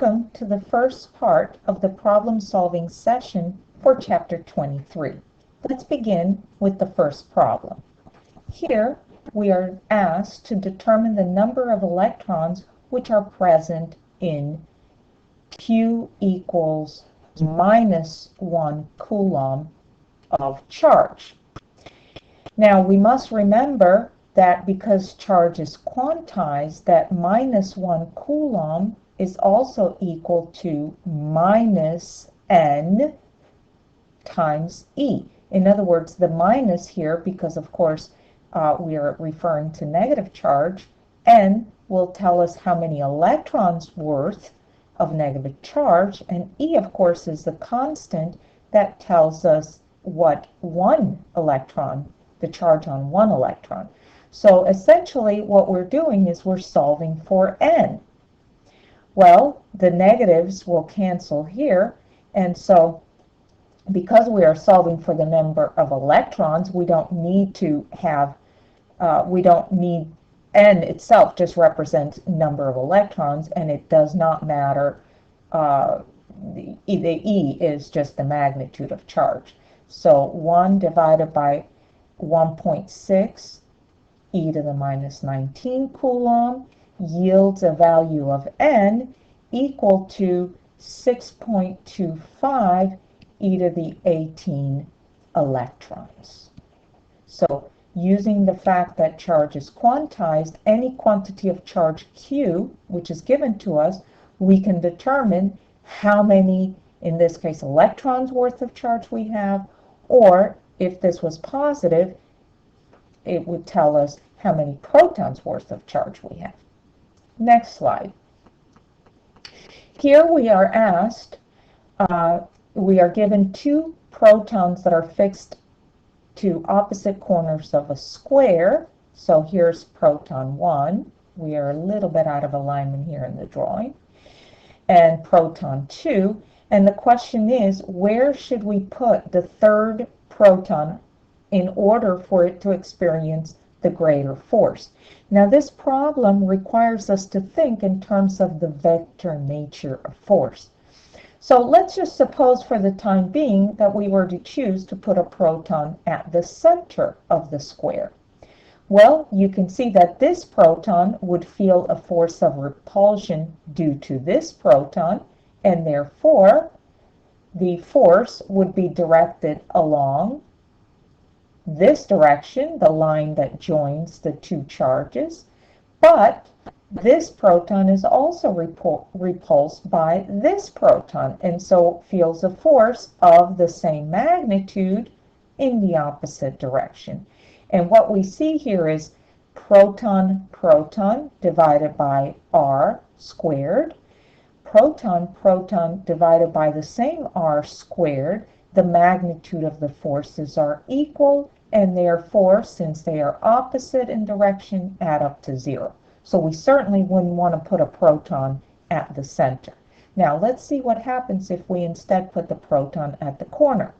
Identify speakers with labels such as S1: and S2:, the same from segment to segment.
S1: Welcome to the first part of the problem-solving session for Chapter 23. Let's begin with the first problem. Here, we are asked to determine the number of electrons which are present in Q equals -1 coulomb of charge. Now, we must remember that because charge is quantized, that -1 coulomb is also equal to -n times E. In other words, the minus here, because of course we are referring to negative charge, N will tell us how many electrons worth of negative charge, and E, of course, is the constant that tells us what one electron, the charge on one electron. So essentially what we're doing is we're solving for N. Well, the negatives will cancel here, and so because we are solving for the number of electrons, we don't need to have, N itself just represents number of electrons, and it does not matter, the E is just the magnitude of charge. So 1 divided by 1.6 e to the -19 coulomb yields a value of N equal to 6.25 e to the 18 electrons. So using the fact that charge is quantized, any quantity of charge Q, which is given to us, we can determine how many, in this case, electrons worth of charge we have, or if this was positive, it would tell us how many protons worth of charge we have. Next slide. Here we are asked, we are given two protons that are fixed to opposite corners of a square. So here's proton 1. We are a little bit out of alignment here in the drawing. And proton 2. And the question is, where should we put the third proton in order for it to experience the greater force? Now this problem requires us to think in terms of the vector nature of force. So let's just suppose for the time being that we were to choose to put a proton at the center of the square. Well, you can see that this proton would feel a force of repulsion due to this proton, and therefore the force would be directed along this direction, the line that joins the two charges, but this proton is also repulsed by this proton, and so feels a force of the same magnitude in the opposite direction. And what we see here is proton divided by r squared, proton divided by the same r squared. The magnitude of the forces are equal, and therefore, since they are opposite in direction, add up to 0. So we certainly wouldn't want to put a proton at the center. Now let's see what happens if we instead put the proton at the corner.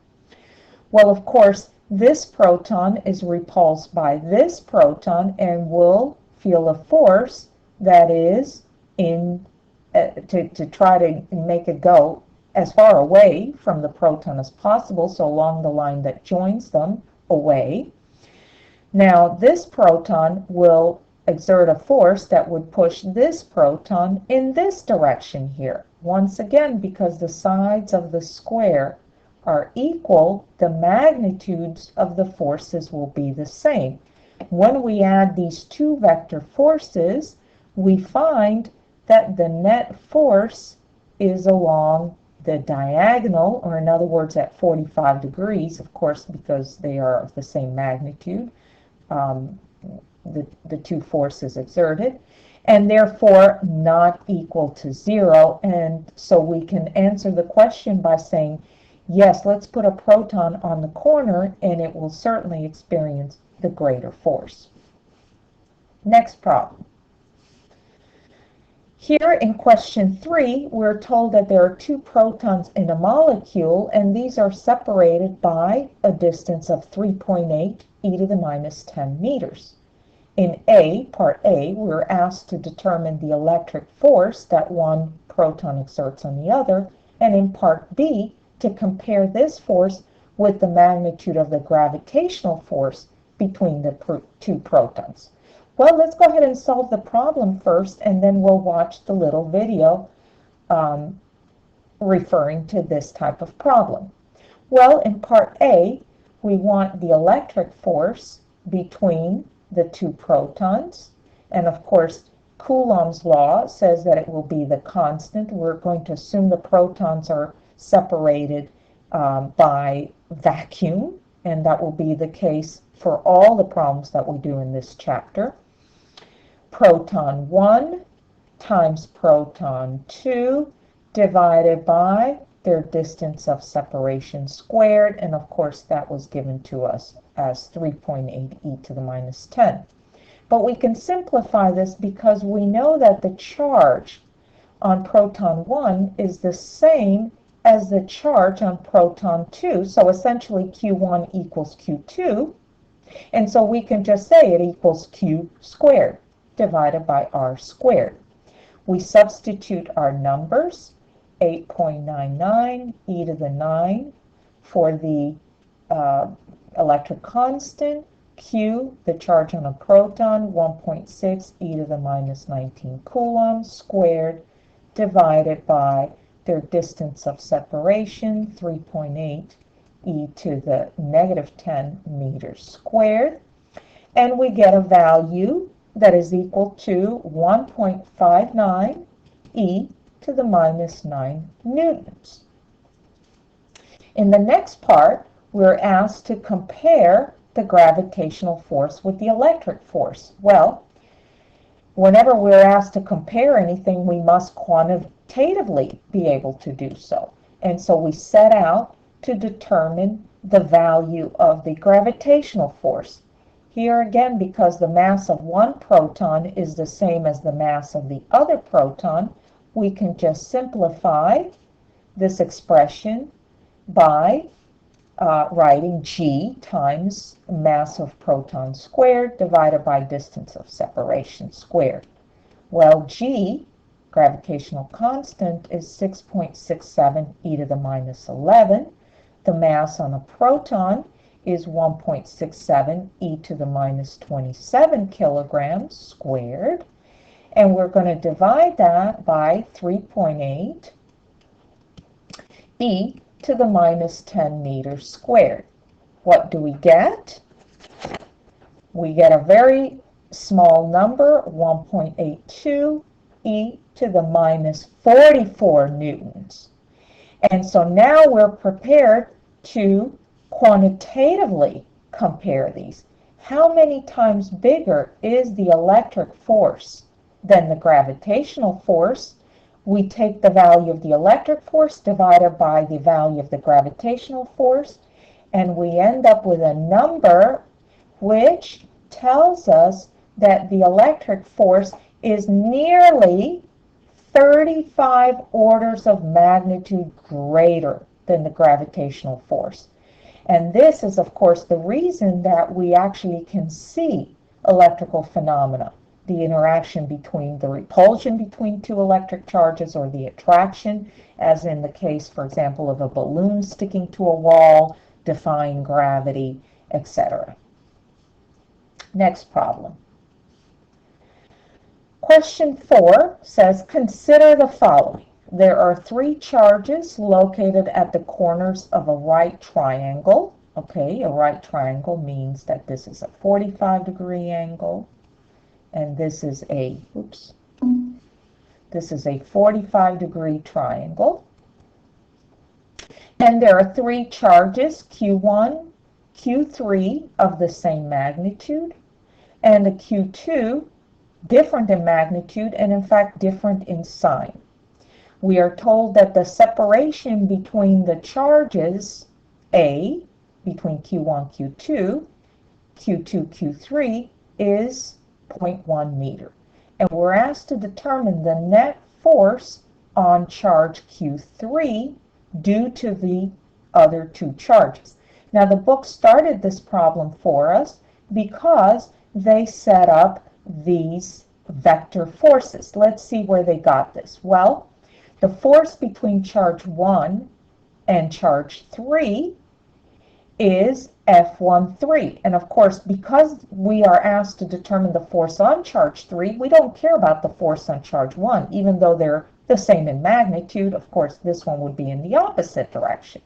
S1: Well, of course, this proton is repulsed by this proton and will feel a force that is to try to make it go as far away from the proton as possible, so along the line that joins them away. Now this proton will exert a force that would push this proton in this direction here. Once again, because the sides of the square are equal, the magnitudes of the forces will be the same. When we add these two vector forces, we find that the net force is along the diagonal, or in other words at 45 degrees, of course, because they are of the same magnitude, the two forces exerted, and therefore not equal to 0. And so we can answer the question by saying, yes, let's put a proton on the corner and it will certainly experience the greater force. Next problem. Here in question 3, we're told that there are two protons in a molecule, and these are separated by a distance of 3.8 e to the -10 meters. In A, part A, we were asked to determine the electric force that one proton exerts on the other, and in part B, to compare this force with the magnitude of the gravitational force between the two protons. Well, let's go ahead and solve the problem first, and then we'll watch the little video referring to this type of problem. Well, in part A, we want the electric force between the two protons. And of course, Coulomb's law says that it will be the constant. We're going to assume the protons are separated by vacuum, and that will be the case for all the problems that we do in this chapter. Proton 1 times proton 2 divided by their distance of separation squared, and of course that was given to us as 3.8 e to the minus 10. But we can simplify this because we know that the charge on proton 1 is the same as the charge on proton 2, so essentially Q1 equals Q2, and so we can just say it equals Q squared divided by R squared. We substitute our numbers, 8.99 e to the 9 for the electric constant, Q, the charge on a proton, 1.6 e to the minus 19 coulombs squared, divided by their distance of separation, 3.8 e to the negative 10 meters squared. And we get a value that is equal to 1.59 e to the minus 9 newtons. In the next part, we're asked to compare the gravitational force with the electric force. Well, whenever we're asked to compare anything, we must quantitatively be able to do so. And so we set out to determine the value of the gravitational force. Here again, because the mass of one proton is the same as the mass of the other proton, we can just simplify this expression by writing g times mass of proton squared divided by distance of separation squared. Well, g, gravitational constant, is 6.67 e to the minus 11. The mass on a proton is 1.67 e to the minus 27 kilograms squared. And we're going to divide that by 3.8 e to the minus 10 meters squared. What do we get? We get a very small number, 1.82 e to the minus 44 newtons. And so now we're prepared to quantitatively compare these. How many times bigger is the electric force than the gravitational force? We take the value of the electric force divided by the value of the gravitational force, and we end up with a number which tells us that the electric force is nearly 35 orders of magnitude greater than the gravitational force. And this is, of course, the reason that we actually can see electrical phenomena, the interaction between the repulsion between two electric charges, or the attraction, as in the case, for example, of a balloon sticking to a wall, defying gravity, etc. Next problem. Question 4 says, consider the following. There are 3 charges located at the corners of a right triangle. Okay, a right triangle means that this is a 45-degree angle, and this is a, this is a 45-degree triangle. And there are 3 charges, Q1, Q3 of the same magnitude, and a Q2 different in magnitude and in fact different in sign. We are told that the separation between the charges A, between Q1, Q2, Q2, Q3 is 0.1 meter. And we're asked to determine the net force on charge Q3 due to the other 2 charges. Now the book started this problem for us because they set up these vector forces. Let's see where they got this. Well, the force between charge 1 and charge 3 is F13. And of course, because we are asked to determine the force on charge 3, we don't care about the force on charge 1, even though they're the same in magnitude. Of course, this one would be in the opposite direction.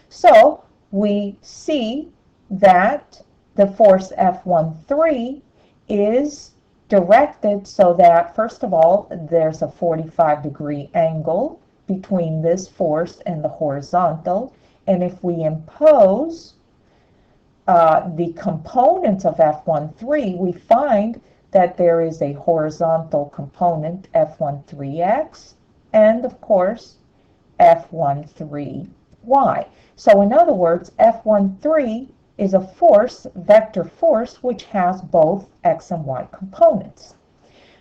S1: So we see that the force F13 is directed so that, first of all, there's a 45-degree angle between this force and the horizontal. And if we impose the components of F13, we find that there is a horizontal component, F13x, and of course, F13y. So in other words, F13 is a force, vector force, which has both x and y components.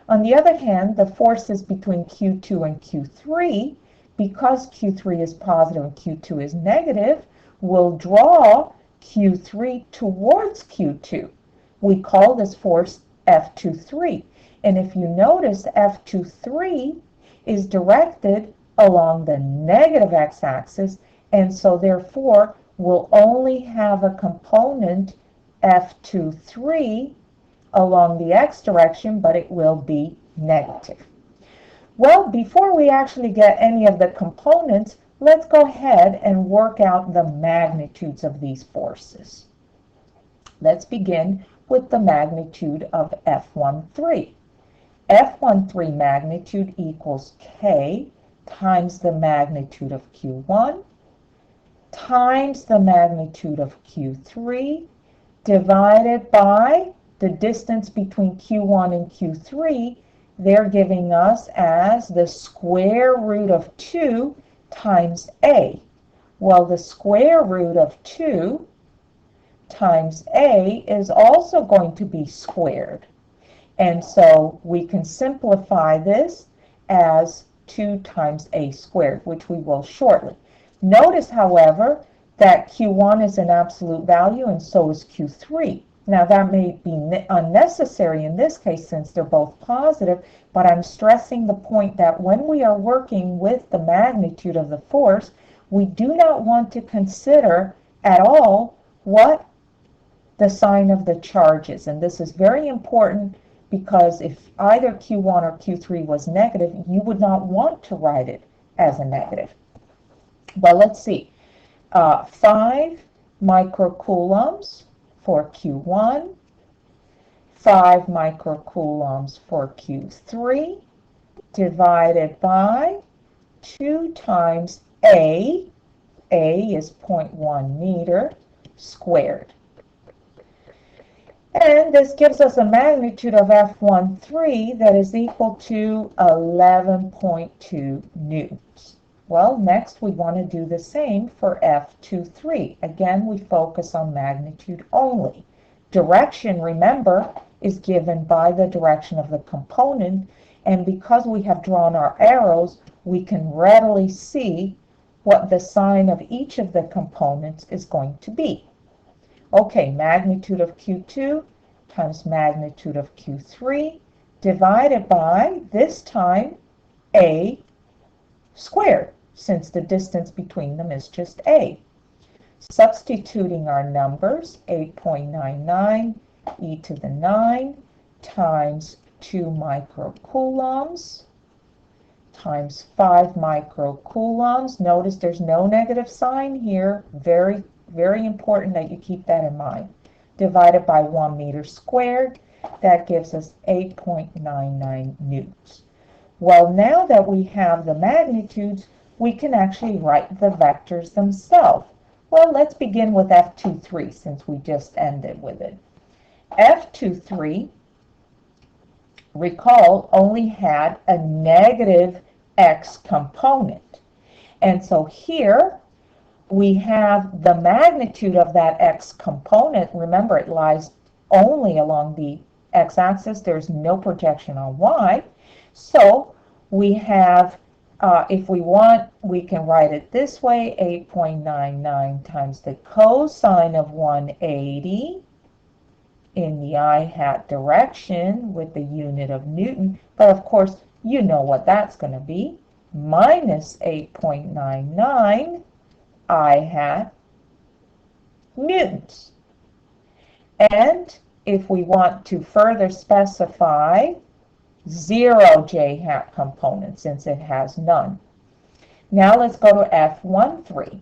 S1: On the other hand, the forces between Q2 and Q3, because Q3 is positive and Q2 is negative, will draw Q3 towards Q2. We call this force F23. And if you notice, F23 is directed along the negative x-axis, and so therefore we'll only have a component F23 along the x direction, but it will be negative. Well, before we actually get any of the components, let's go ahead and work out the magnitudes of these forces. Let's begin with the magnitude of F13. F13 magnitude equals K times the magnitude of Q1 times the magnitude of Q3 divided by the distance between Q1 and Q3. They're giving us as the square root of 2 times A. Well, the square root of 2 times A is also going to be squared. And so we can simplify this as 2 times A squared, which we will shortly. Notice, however, that Q1 is an absolute value and so is Q3. Now that may be unnecessary in this case since they're both positive, but I'm stressing the point that when we are working with the magnitude of the force, we do not want to consider at all what the sign of the charge is. And this is very important because if either Q1 or Q3 was negative, you would not want to write it as a negative. Well, let's see. 5 microcoulombs for Q1, 5 microcoulombs for Q3, divided by 2 times A is 0.1 meter squared. And this gives us a magnitude of F13 that is equal to 11.2 newtons. Well, next we want to do the same for F23. Again, we focus on magnitude only. Direction, remember, is given by the direction of the component, and because we have drawn our arrows, we can readily see what the sign of each of the components is going to be. Okay, magnitude of Q2 times magnitude of Q3 divided by, this time, A squared, since the distance between them is just A. Substituting our numbers, 8.99 e to the 9 times 2 microcoulombs times 5 microcoulombs. Notice there's no negative sign here. Very, very important that you keep that in mind. Divided by 1 meter squared, that gives us 8.99 newtons. Well, now that we have the magnitudes, we can actually write the vectors themselves. Well, let's begin with F23 since we just ended with it. F23, recall, only had a negative x component. And so here we have the magnitude of that x component. Remember, it lies only along the x-axis. There's no projection on y. So we have, if we want, we can write it this way, 8.99 times the cosine of 180 in the I hat direction with the unit of Newton, but of course you know what that's going to be, minus 8.99 I hat newtons. And if we want to further specify, 0 j hat component since it has none. Now let's go to F13.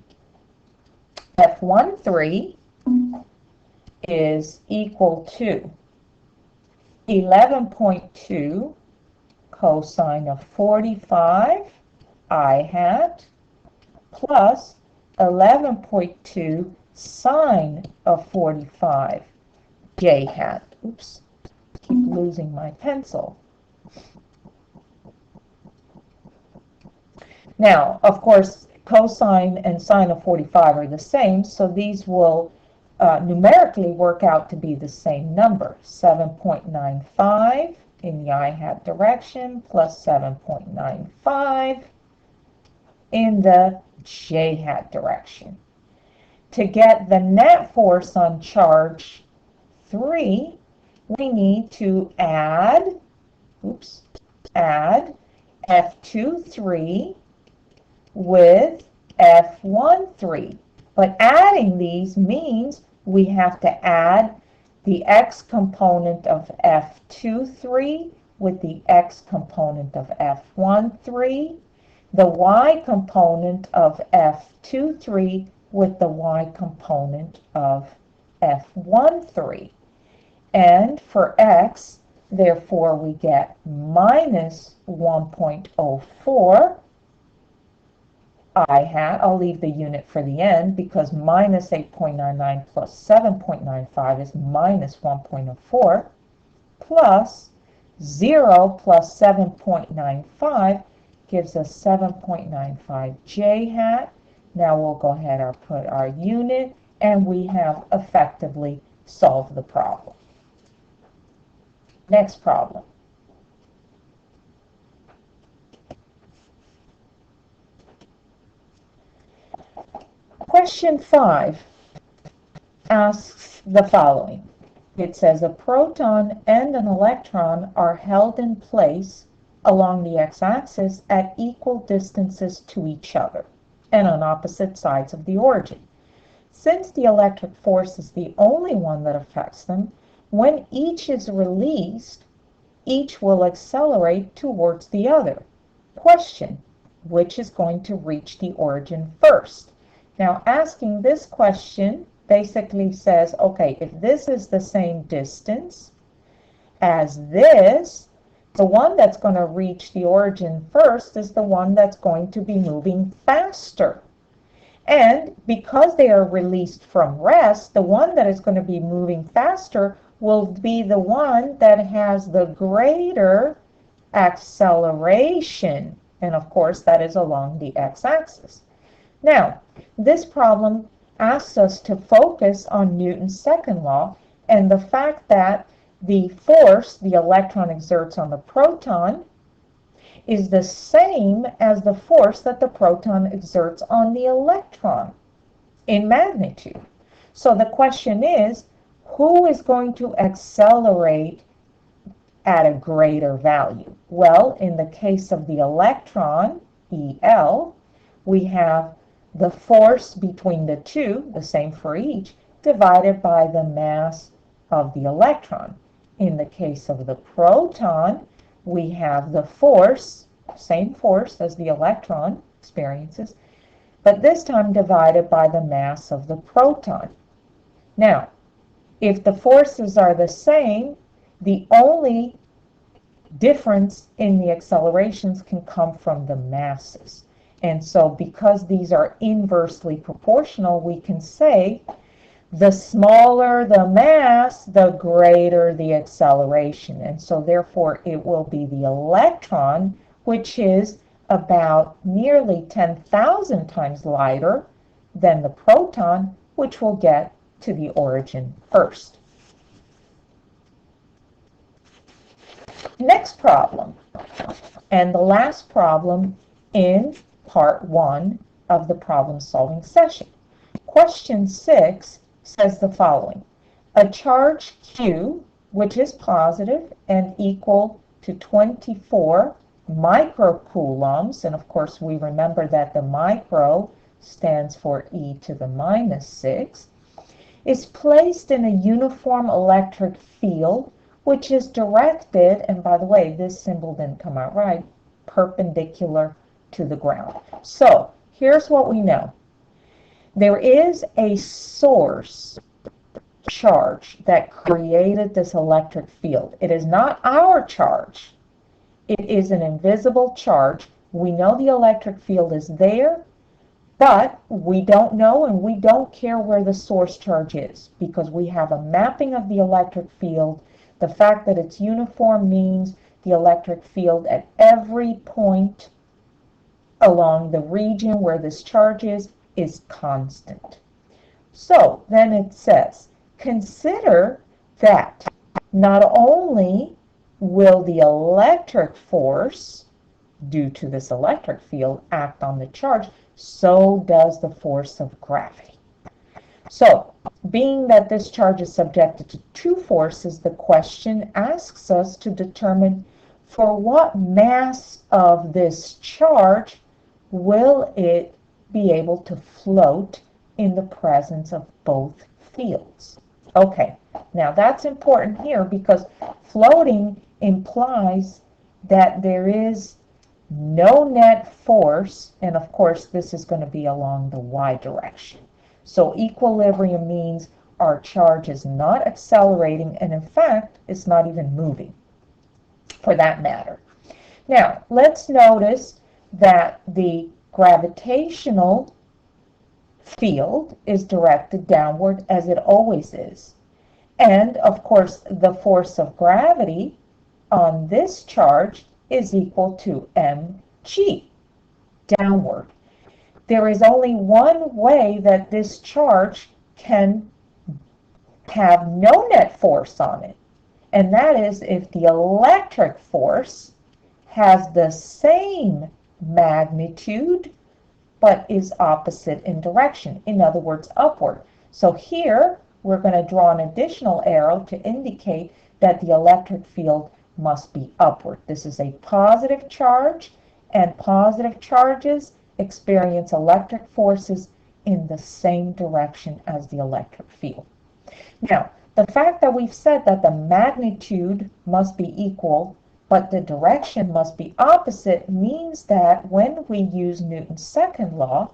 S1: F13 is equal to 11.2 cosine of 45 I hat plus 11.2 sine of 45 j hat. Oops, keep losing my pencil. Now, of course, cosine and sine of 45 are the same, so these will numerically work out to be the same number, 7.95 in the I hat direction plus 7.95 in the j hat direction. To get the net force on charge 3, we need to add F23 with F13. But adding these means we have to add the x component of F23 with the x component of F13, the y component of F23 with the y component of F13. And for x, therefore, we get minus 1.04 I hat. I'll leave the unit for the end because minus 8.99 plus 7.95 is minus 1.04 plus 0 plus 7.95 gives us 7.95 j hat. Now we'll go ahead and put our unit, and we have effectively solved the problem. Next problem. Question 5 asks the following. It says a proton and an electron are held in place along the x-axis at equal distances to each other and on opposite sides of the origin. Since the electric force is the only one that affects them, when each is released, each will accelerate towards the other. Question, which is going to reach the origin first? Now, asking this question basically says, okay, if this is the same distance as this, the one that's going to reach the origin first is the one that's going to be moving faster. And because they are released from rest, the one that is going to be moving faster will be the one that has the greater acceleration. And of course, that is along the x-axis. Now, this problem asks us to focus on Newton's second law and the fact that the force the electron exerts on the proton is the same as the force that the proton exerts on the electron in magnitude. So the question is, who is going to accelerate at a greater value? Well, in the case of the electron, EL, we have the force between the two, the same for each, divided by the mass of the electron. In the case of the proton, we have the force, same force as the electron experiences, but this time divided by the mass of the proton. Now, if the forces are the same, the only difference in the accelerations can come from the masses. And so because these are inversely proportional, we can say the smaller the mass, the greater the acceleration. And so therefore it will be the electron, which is about nearly 10,000 times lighter than the proton, which will get to the origin first. Next problem, and the last problem in part 1 of the problem solving session. Question 6 says the following. A charge Q, which is positive and equal to 24 microcoulombs, and of course we remember that the micro stands for e to the minus 6, is placed in a uniform electric field which is directed, and by the way, this symbol didn't come out right, perpendicular to the ground. So here's what we know. There is a source charge that created this electric field. It is not our charge. It is an invisible charge. We know the electric field is there, but we don't know and we don't care where the source charge is because we have a mapping of the electric field. The fact that it's uniform means the electric field at every point along the region where this charge is constant. So then it says, consider that not only will the electric force due to this electric field act on the charge, so does the force of gravity. So, being that this charge is subjected to two forces, the question asks us to determine for what mass of this charge will it be able to float in the presence of both fields. Okay, now that's important here because floating implies that there is no net force, and of course this is going to be along the y direction. So equilibrium means our charge is not accelerating, and in fact it's not even moving for that matter. Now let's notice that the gravitational field is directed downward as it always is. And of course the force of gravity on this charge is equal to mg, downward. There is only one way that this charge can have no net force on it, and that is if the electric force has the same magnitude but is opposite in direction, in other words, upward. So here we're going to draw an additional arrow to indicate that the electric field must be upward. This is a positive charge, and positive charges experience electric forces in the same direction as the electric field. Now, the fact that we've said that the magnitude must be equal but the direction must be opposite means that when we use Newton's second law,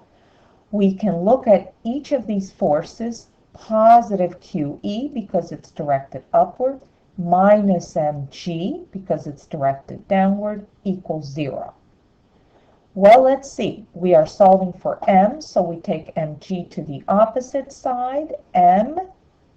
S1: we can look at each of these forces, positive QE because it's directed upward, minus mg because it's directed downward, equals 0. Well, let's see. We are solving for m, so we take mg to the opposite side, m.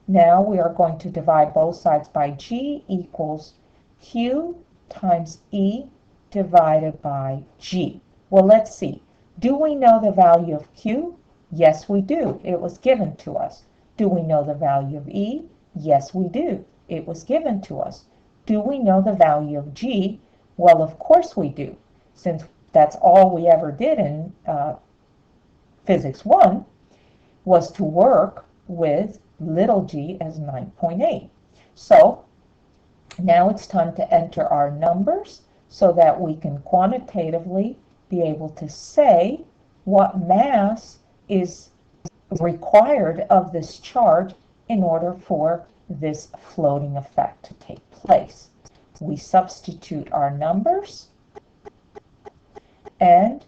S1: Now we are going to divide both sides by g equals q times E divided by G. Well, let's see. Do we know the value of Q? Yes, we do. It was given to us. Do we know the value of E? Yes, we do. It was given to us. Do we know the value of G? Well, of course we do, since that's all we ever did in Physics 1 was to work with little g as 9.8. So now it's time to enter our numbers so that we can quantitatively be able to say what mass is required of this charge in order for this floating effect to take place. We substitute our numbers and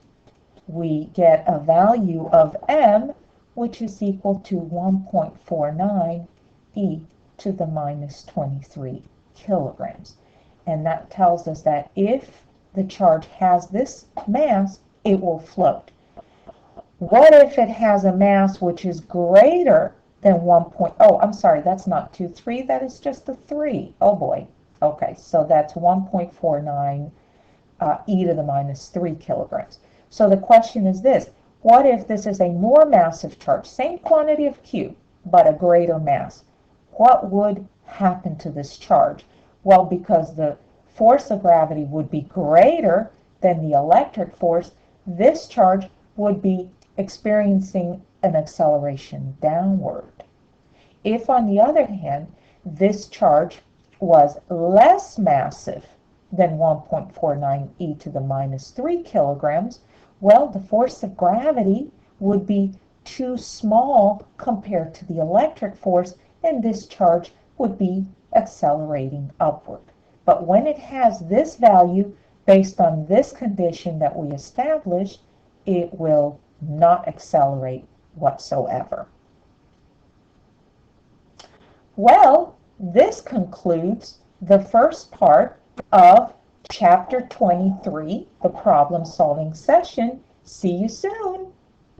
S1: we get a value of m which is equal to 1.49 e to the minus 23 kilograms. And that tells us that if the charge has this mass, it will float. What if it has a mass which is greater than 1. Oh, I'm sorry, that's not 23, that is just a 3. Oh boy. Okay, so that's 1.49 e to the minus 3 kilograms. So the question is this: what if this is a more massive charge, same quantity of Q, but a greater mass? What would happen to this charge? Well, because the force of gravity would be greater than the electric force, this charge would be experiencing an acceleration downward. If, on the other hand, this charge was less massive than 1.49 e to the minus 3 kilograms, well, the force of gravity would be too small compared to the electric force, and this charge would be accelerating upward. But when it has this value, based on this condition that we established, it will not accelerate whatsoever. Well, this concludes the first part of Chapter 23, the problem-solving session. See you soon.